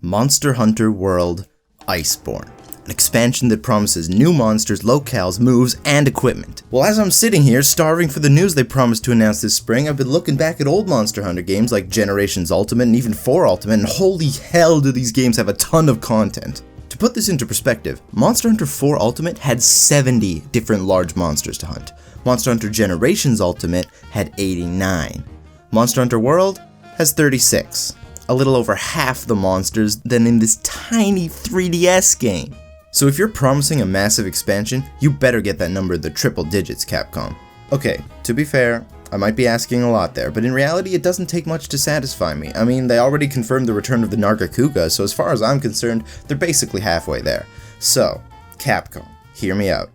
Monster Hunter World Iceborne, an expansion that promises new monsters, locales, moves, and equipment. Well, as I'm sitting here starving for the news they promised to announce this spring, I've been looking back at old Monster Hunter games like Generations Ultimate and even 4 Ultimate, and holy hell do these games have a ton of content. To put this into perspective, Monster Hunter 4 Ultimate had 70 different large monsters to hunt. Monster Hunter Generations Ultimate had 89. Monster Hunter World has 36. A little over half the monsters than in this tiny 3DS game. So if you're promising a massive expansion, you better get that number in the triple digits, Capcom. Okay, to be fair, I might be asking a lot there, but in reality it doesn't take much to satisfy me. I mean, they already confirmed the return of the Nargacuga, so as far as I'm concerned, they're basically halfway there. So, Capcom, hear me out.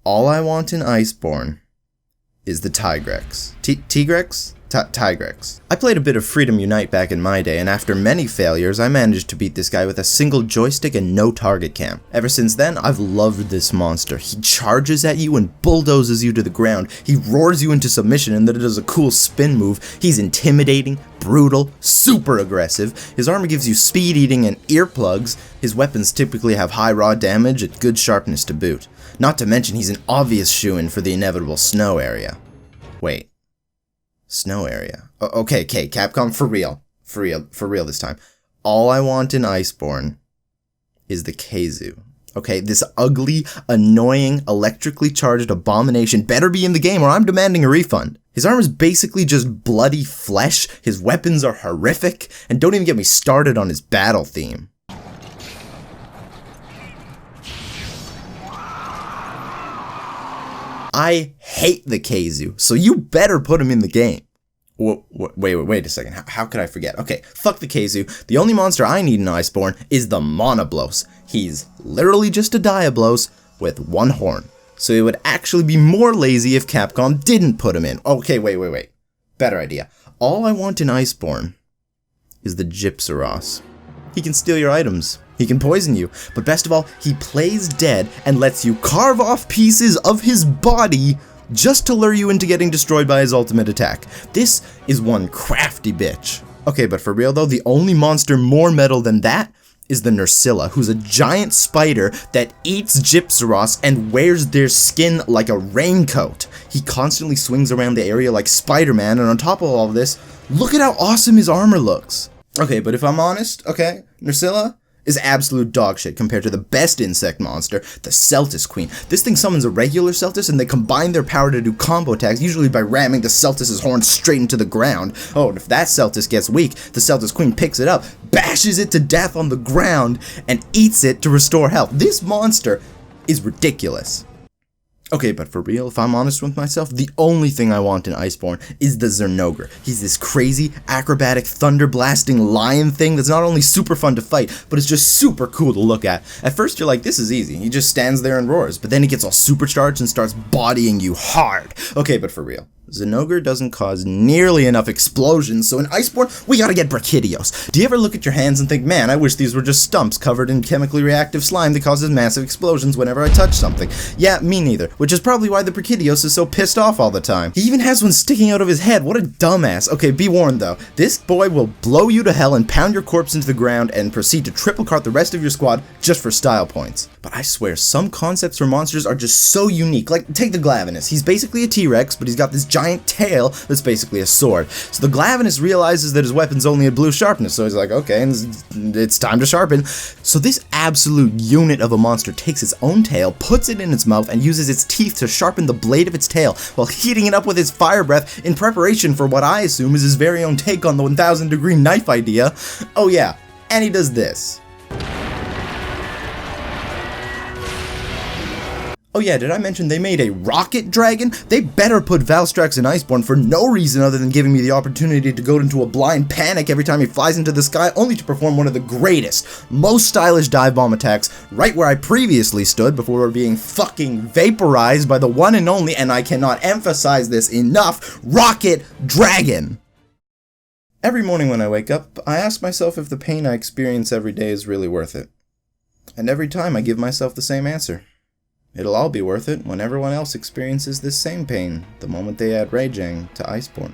All I want in Iceborne is the Tigrex. Tigrex? Tigrex. I played a bit of Freedom Unite back in my day, and after many failures, I managed to beat this guy with a single joystick and no target cam. Ever since then, I've loved this monster. He charges at you and bulldozes you to the ground. He roars you into submission and then does a cool spin move. He's intimidating, brutal, super aggressive. His armor gives you speed eating and earplugs. His weapons typically have high raw damage and good sharpness to boot. Not to mention he's an obvious shoo-in for the inevitable snow area. Wait. Snow area. Okay, Capcom, for real this time. All I want in Iceborne is the Kzoo. Okay, this ugly, annoying, electrically charged abomination better be in the game or I'm demanding a refund. His armor is basically just bloody flesh, his weapons are horrific, and don't even get me started on his battle theme. I hate the Kzoo, so you better put him in the game. Wait a second. How could I forget? Okay, fuck the Kzoo. The only monster I need in Iceborne is the Monoblos. He's literally just a Diablos with one horn. So it would actually be more lazy if Capcom didn't put him in. Okay, wait. Better idea. All I want in Iceborne is the Gypsaros. He can steal your items. He can poison you, but best of all, he plays dead and lets you carve off pieces of his body just to lure you into getting destroyed by his ultimate attack. This is one crafty bitch. Okay, but for real though, the only monster more metal than that is the Nursilla, who's a giant spider that eats Gypsaros and wears their skin like a raincoat. He constantly swings around the area like Spider-Man, and on top of all of this, look at how awesome his armor looks. Okay, but if I'm honest, okay, Nursilla is absolute dog shit compared to the best insect monster, the Celtis Queen. This thing summons a regular Celtis and they combine their power to do combo attacks, usually by ramming the Celtis' horn straight into the ground. Oh, and if that Celtis gets weak, the Celtis Queen picks it up, bashes it to death on the ground, and eats it to restore health. This monster is ridiculous. Okay, but for real, if I'm honest with myself, the only thing I want in Iceborne is the Zurn Ogre. He's this crazy, acrobatic, thunder-blasting lion thing that's not only super fun to fight, but it's just super cool to look at. At first you're like, this is easy, he just stands there and roars, but then he gets all supercharged and starts bodying you hard. Okay, but for real, Zurn Ogre doesn't cause nearly enough explosions, so in Iceborne, we gotta get Brachydios. Do you ever look at your hands and think, man, I wish these were just stumps covered in chemically reactive slime that causes massive explosions whenever I touch something? Yeah, me neither, which is probably why the Brachydios is so pissed off all the time. He even has one sticking out of his head, what a dumbass. Okay, be warned though, this boy will blow you to hell and pound your corpse into the ground and proceed to triple cart the rest of your squad just for style points. But I swear, some concepts for monsters are just so unique. Like, take the Glavine. He's basically a T-Rex, but he's got this giant tail that's basically a sword. So the Glavine realizes that his weapon's only at blue sharpness, so he's like, okay, and it's time to sharpen. So this absolute unit of a monster takes its own tail, puts it in its mouth, and uses its teeth to sharpen the blade of its tail, while heating it up with its fire breath in preparation for what I assume is his very own take on the 1000-degree knife idea. Oh yeah, and he does this. Oh yeah, did I mention they made a rocket dragon? They better put Valstrax in Iceborne for no reason other than giving me the opportunity to go into a blind panic every time he flies into the sky, only to perform one of the greatest, most stylish dive bomb attacks right where I previously stood before being fucking vaporized by the one and only, and I cannot emphasize this enough, Rocket Dragon! Every morning when I wake up, I ask myself if the pain I experience every day is really worth it. And every time I give myself the same answer. It'll all be worth it when everyone else experiences this same pain the moment they add Raging to Iceborne.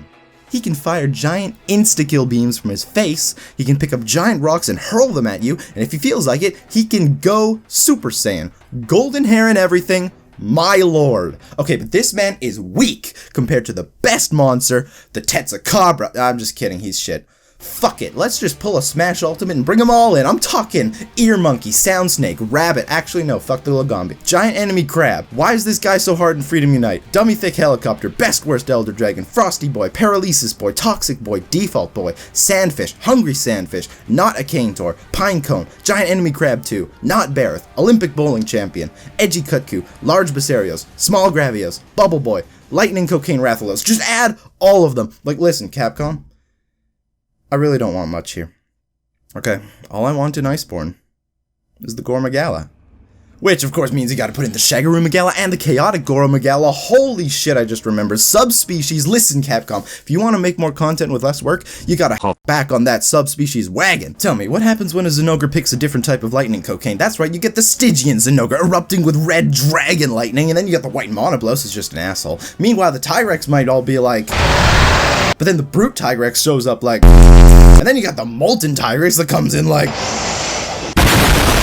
he can fire giant insta-kill beams from his face, he can pick up giant rocks and hurl them at you, and if he feels like it, he can go Super Saiyan. Golden hair and everything, my lord. Okay, but this man is weak compared to the best monster, the Tetzakabra. I'm just kidding, he's shit. Fuck it, let's just pull a Smash Ultimate and bring them all in. I'm talking Ear Monkey, Sound Snake, Rabbit, actually no, fuck the Lagombi. Giant Enemy Crab, why is this guy so hard in Freedom Unite? Dummy Thick Helicopter, Best Worst Elder Dragon, Frosty Boy, Paralysis Boy, Toxic Boy, Default Boy, Sandfish, Hungry Sandfish, Not a Canetor, Pinecone, Giant Enemy Crab 2, Not Bareth, Olympic Bowling Champion, Edgy Kutku, Large Basarios, Small Gravios, Bubble Boy, Lightning Cocaine Rathalos. Just add all of them. Like, listen, Capcom, I really don't want much here. Okay, all I want in Iceborne is the Goro Magala. Which, of course, means you gotta put in the Shagaru Magala and the Chaotic Goro Magala. Holy shit, I just remembered. Subspecies, listen, Capcom. If you want to make more content with less work, you gotta hop back on that subspecies wagon. Tell me, what happens when a Zurn Ogre picks a different type of lightning cocaine? That's right, you get the Stygian Zurn Ogre erupting with red dragon lightning, and then you got the white Monoblos, who's just an asshole. Meanwhile, the Tigrex might all be like... But then the Brute Tigrex shows up like... And then you got the Molten Tigrex that comes in like...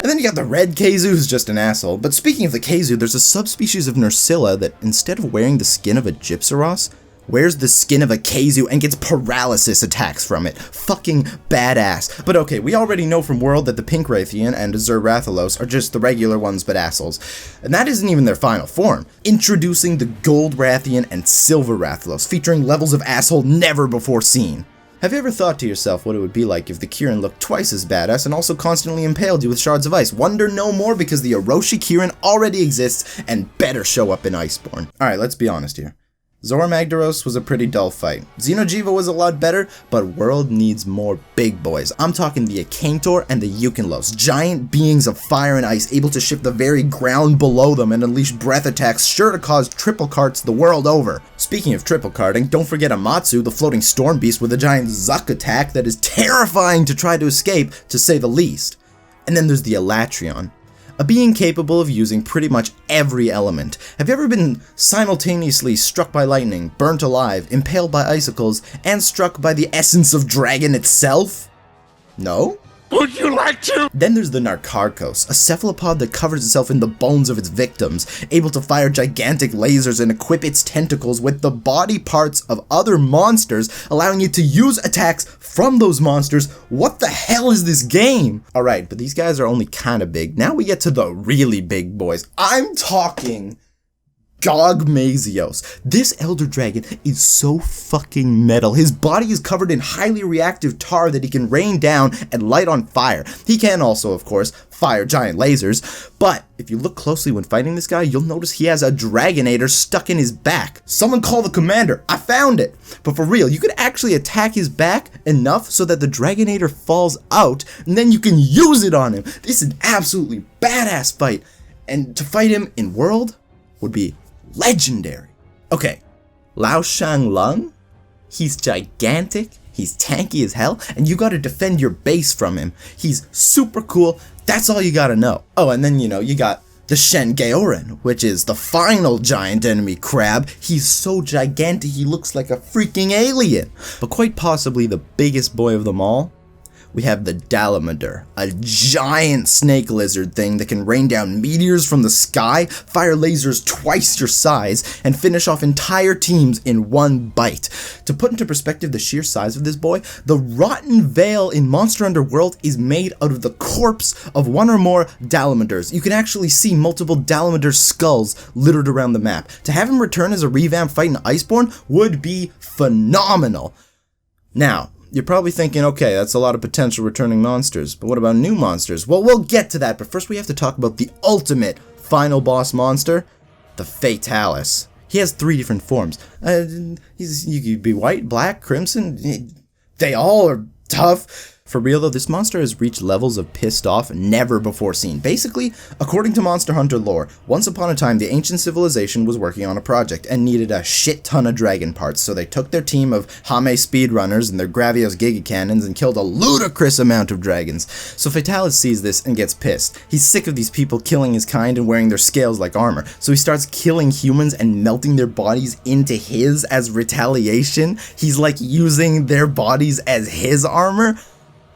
And then you got the red Kzoo, who's just an asshole. But speaking of the Kzoo, there's a subspecies of Nursilla that, instead of wearing the skin of a Gypsaros, wears the skin of a Kzoo and gets paralysis attacks from it. Fucking badass. But okay, we already know from World that the Pink Rathian and Azure Rathalos are just the regular ones but assholes. And that isn't even their final form. Introducing the Gold Rathian and Silver Rathalos, featuring levels of asshole never before seen. Have you ever thought to yourself what it would be like if the Kirin looked twice as badass and also constantly impaled you with shards of ice? Wonder no more, because the Orochi Kirin already exists and better show up in Iceborne. Alright, let's be honest here. Zora Magdaros was a pretty dull fight. Xeno'jiiva was a lot better, but World needs more big boys. I'm talking the Akantor and the Yueqin, giant beings of fire and ice able to shift the very ground below them and unleash breath attacks sure to cause triple carts the world over. Speaking of triple carting, don't forget Amatsu, the floating storm beast with a giant Zuck attack that is terrifying to try to escape, to say the least. And then there's the Elatrion, a being capable of using pretty much every element. Have you ever been simultaneously struck by lightning, burnt alive, impaled by icicles, and struck by the essence of dragon itself? No? Would you like to? Then there's the Narkarkos, a cephalopod that covers itself in the bones of its victims, able to fire gigantic lasers and equip its tentacles with the body parts of other monsters, allowing it to use attacks from those monsters. What the hell is this game? Alright, but these guys are only kinda big. Now we get to the really big boys. I'm talking Jog Mazzio. This Elder Dragon is so fucking metal. His body is covered in highly reactive tar that he can rain down and light on fire. He can also, of course, fire giant lasers, but if you look closely when fighting this guy, you'll notice he has a Dragonator stuck in his back. Someone call the commander. I found it. But for real, you could actually attack his back enough so that the Dragonator falls out, and then you can use it on him. This is an absolutely badass fight, and to fight him in World would be legendary. Okay, Lao Shang Lung, he's gigantic, he's tanky as hell, and you gotta defend your base from him. He's super cool, that's all you gotta know. Oh, and then, you got the Shen Gaoran, which is the final giant enemy crab. He's so gigantic, he looks like a freaking alien. But quite possibly the biggest boy of them all, we have the Dalamadur, a giant snake lizard thing that can rain down meteors from the sky, fire lasers twice your size, and finish off entire teams in one bite. To put into perspective the sheer size of this boy, the Rotten Vale in Monster Hunter World is made out of the corpse of one or more Dalamadurs. You can actually see multiple Dalamadur skulls littered around the map. To have him return as a revamped fight in Iceborne would be phenomenal. Now, you're probably thinking, okay, that's a lot of potential returning monsters, but what about new monsters? Well, we'll get to that, but first we have to talk about the ultimate final boss monster, the Fatalis. He has 3 different forms. You could be white, black, crimson. They all are tough. For real though, this monster has reached levels of pissed off never before seen. Basically, according to Monster Hunter lore, once upon a time the ancient civilization was working on a project and needed a shit ton of dragon parts, so they took their team of Hame speedrunners and their Gravios Giga Cannons and killed a ludicrous amount of dragons. So Fatalis sees this and gets pissed. He's sick of these people killing his kind and wearing their scales like armor, so he starts killing humans and melting their bodies into his as retaliation. He's like using their bodies as his armor.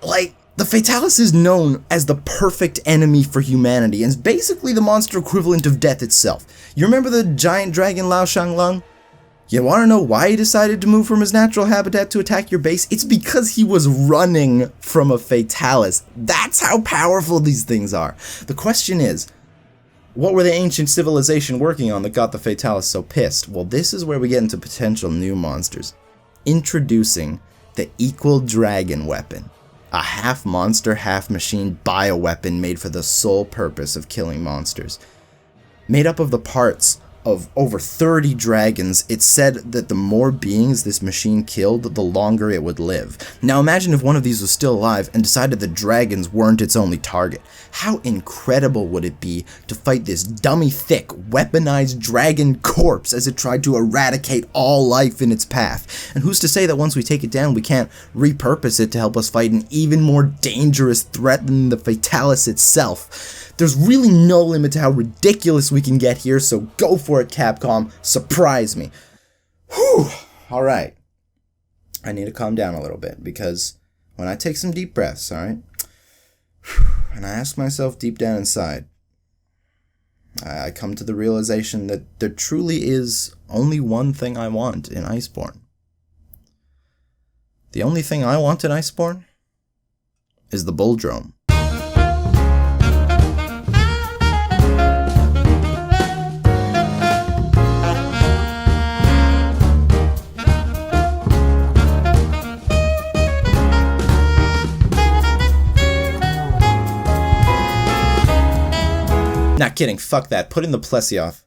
Like, the Fatalis is known as the perfect enemy for humanity, and is basically the monster equivalent of death itself. You remember the giant dragon Lao Shanglong? You wanna know why he decided to move from his natural habitat to attack your base? It's because he was running from a Fatalis. That's how powerful these things are. The question is, what were the ancient civilization working on that got the Fatalis so pissed? Well, this is where we get into potential new monsters. Introducing the Equal Dragon Weapon. A half monster, half machine bioweapon made for the sole purpose of killing monsters. Made up of the parts of over 30 dragons, it's said that the more beings this machine killed, the longer it would live. Now imagine if one of these was still alive and decided the dragons weren't its only target. How incredible would it be to fight this dummy thick, weaponized dragon corpse as it tried to eradicate all life in its path? And who's to say that once we take it down, we can't repurpose it to help us fight an even more dangerous threat than the Fatalis itself? There's really no limit to how ridiculous we can get here, so go for it, Capcom. Surprise me. Whew. Alright. I need to calm down a little bit, because when I take some deep breaths, alright, and I ask myself deep down inside, I come to the realization that there truly is only one thing I want in Iceborne. The only thing I want in Iceborne is the Bulldrome. Not kidding, fuck that. Put in the Plesioth.